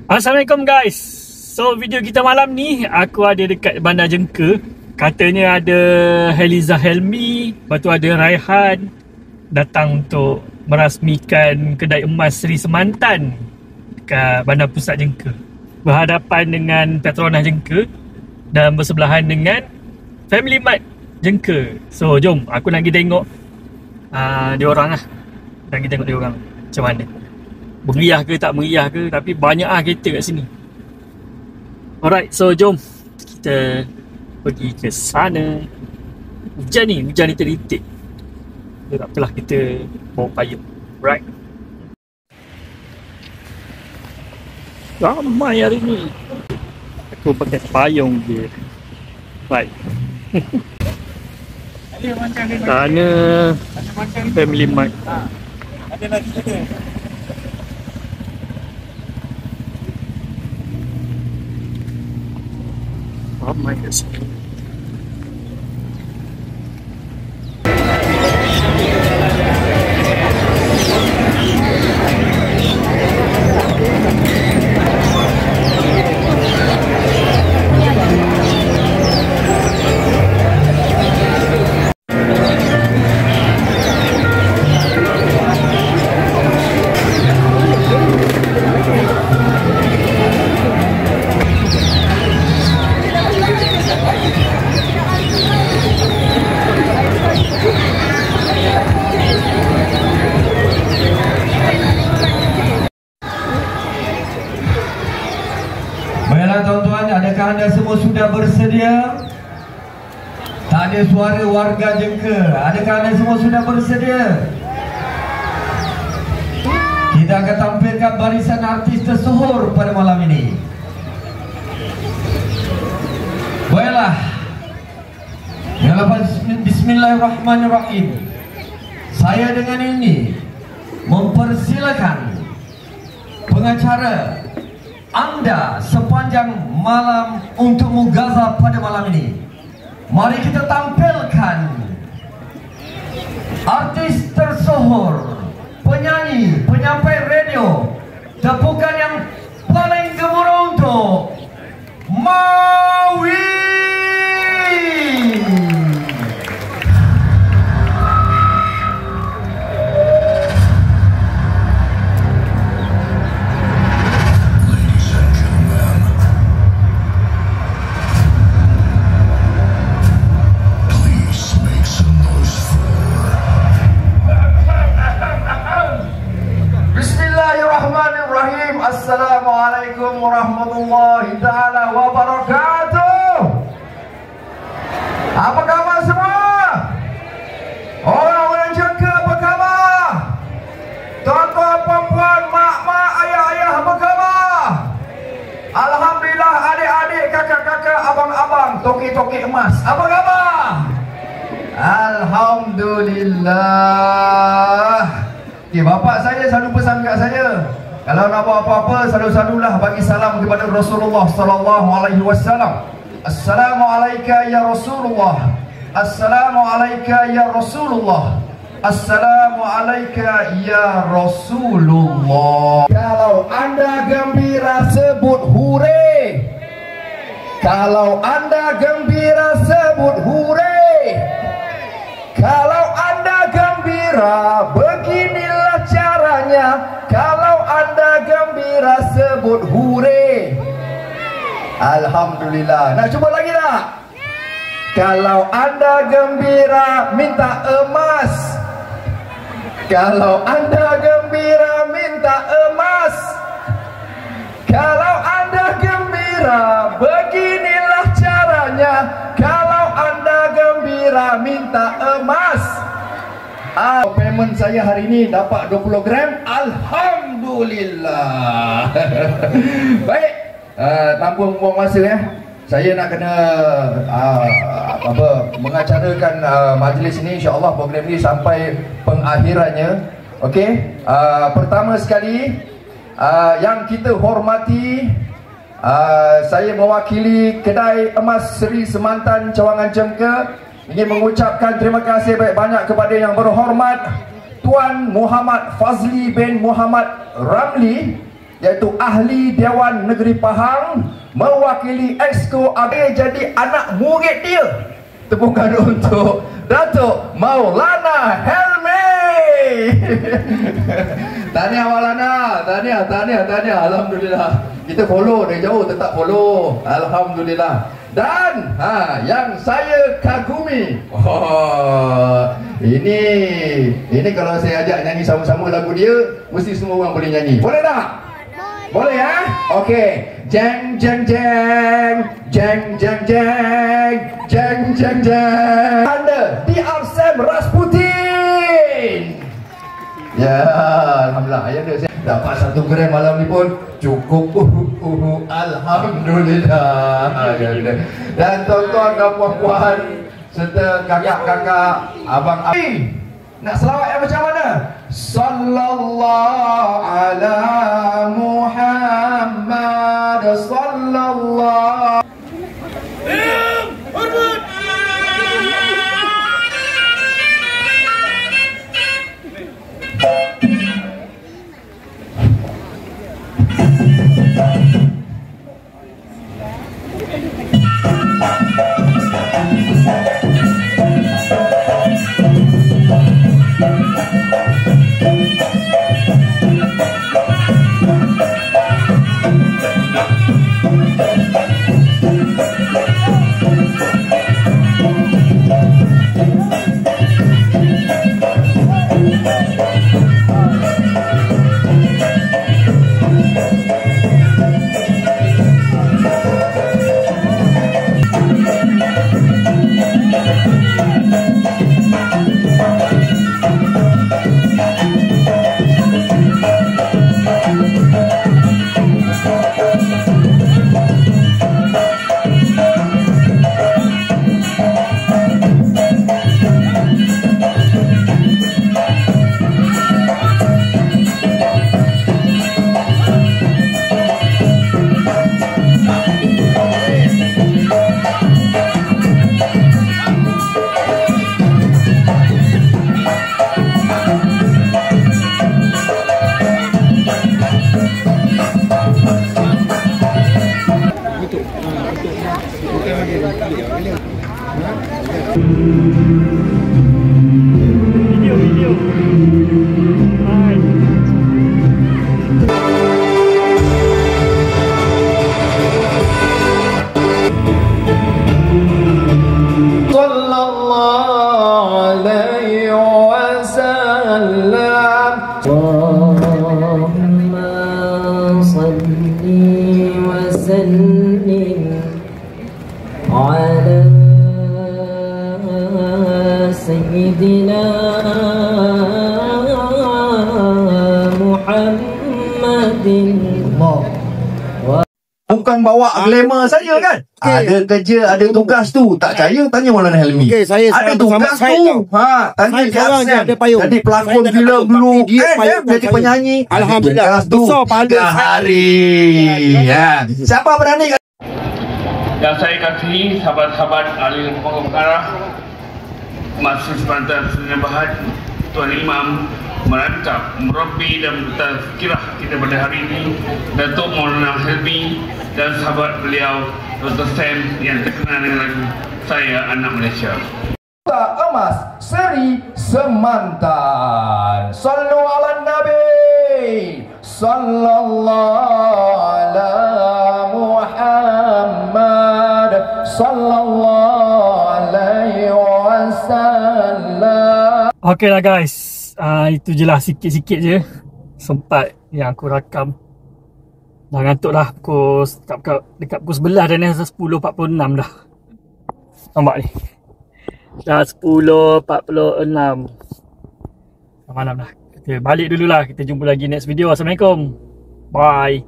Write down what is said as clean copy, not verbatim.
Assalamualaikum guys. So video kita malam ni aku ada dekat Bandar Jengka. Katanya ada Heliza Helmi, lepas tu ada Raihan datang untuk merasmikan kedai emas Seri Semantan dekat Bandar Pusat Jengka. Berhadapan dengan Petronas Jengka dan bersebelahan dengan Family Mart Jengka. So jom aku nak pergi tengok dia orang lah. Nak pergi tengok dia orang macam mana. Meriah ke tak meriah ke, tapi banyak kereta kat sini. Alright, so jom kita pergi ke sana. Hujan ni terlitik. Tak apalah, kita bawa payung. Right. Ramai hari ni. Aku pakai payung je. Right. Sana Family Mart. Ada lagi kita. Ramai kat sini. Baiklah tuan-tuan, adakah anda semua sudah bersedia? Tak ada suara warga Jengka. Adakah anda semua sudah bersedia? Kita akan tampilkan barisan artis tersohor pada malam ini. Baiklah. Bismillahirrahmanirrahim. Saya dengan ini mempersilakan pengacara anda sepanjang malam untuk Mugaza pada malam ini. Mari kita tampilkan artis tersohor, penyanyi, penyampai radio. Tepukan yang paling gemuruh untuk Mawi. Assalamualaikum warahmatullahi ta'ala wabarakatuh. Apa khabar semua? Orang-orang Jengka apa khabar? Tuan-tuan, puan-puan, mak-mak, ayah-ayah apa khabar? Alhamdulillah, adik-adik, kakak-kakak, abang-abang, toki-toki emas apa khabar? Alhamdulillah. Okay, bapak saya selalu pesan kat saya, kalau nak buat apa-apa, selalu-selalulah bagi salam kepada Rasulullah sallallahu alaihi wasallam. Assalamualaikum ya Rasulullah. Assalamualaikum ya Rasulullah. Assalamualaikum ya Rasulullah. Kalau anda gembira sebut hure. Kalau anda gembira sebut hure. Kalau anda gembira, beginilah caranya. Kalau anda gembira sebut hure. Alhamdulillah. Nak cuba lagi tak? Kalau anda gembira, minta emas. Kalau anda gembira, minta emas. Kalau anda gembira, beginilah caranya. Kalau anda gembira, minta emas. Payment saya hari ini dapat 20 gram. Alhamdulillah. Baik, tanpa membuang masa saya nak kena mengacarakan majlis ini. InsyaAllah program ini sampai pengakhirannya. Okey, pertama sekali yang kita hormati, saya mewakili kedai emas Seri Semantan Cawangan Jengka ingin mengucapkan terima kasih banyak kepada yang berhormat Tuan Muhammad Fazli bin Muhammad Ramli iaitu Ahli Dewan Negeri Pahang, mewakili Exco AB jadi anak murid dia. Tepukan untuk Datuk Maulana Helmi. Tahniah Maulana, tahniah. Alhamdulillah. Kita follow dari jauh, tetap follow. Alhamdulillah. Dan yang saya kagumi, ini kalau saya ajak nyanyi sama-sama lagu dia, mesti semua orang boleh nyanyi. Boleh tak? Boleh ya? Okey. Jeng jeng jeng, jeng jeng jeng, jeng jeng jeng. Anda DR Sam Rasputin. Ya, alhamdulillah. Ayah dia dapat 1 gram malam ni pun cukup. Alhamdulillah. Dan tuan-tuan dan puan-puan serta kakak-kakak, abang Abi, nak selawat yang macam mana? Sallallahu ala Muhammad, sallallahu. Hormat. Video. Hai. Sallallahu alaihi wasallam. Allahumma salli wa sallim ala Sayyidina Muhammadin. Bukan bawa glamour saja kan? Ada kerja, ada tugas tu. Tak percaya tanya Maulana Helmi. Saya ada tugas tu. Tanya saya dia payung. Jadi pelakon filem dulu, jadi penyanyi. Alhamdulillah. Besar pada hari. Siapa berani? Yang saya kasihi sahabat-sahabat ahli pokok perkara, Masjid Sepantar Sdn Bhd, Tuan Imam, merangkap, merabbi dan tazkirah kita pada hari ini, Datuk Maulana Helmi dan sahabat beliau Dr. Sam yang terkenal dengan lagu Saya Anak Malaysia. Emas Seri Semantan. Sallu ala Nabi, sallallahu ala Muhammad, sallallahu alaihi wasallam. Okey lah guys, itu je lah, sikit-sikit je sempat yang aku rakam. Dah ngantuk dah, dekat pukul 11 dah ni, 10.46 dah. Nampak ni, dah 10.46 malam dah. Kita balik dululah, kita jumpa lagi next video. Assalamualaikum, bye.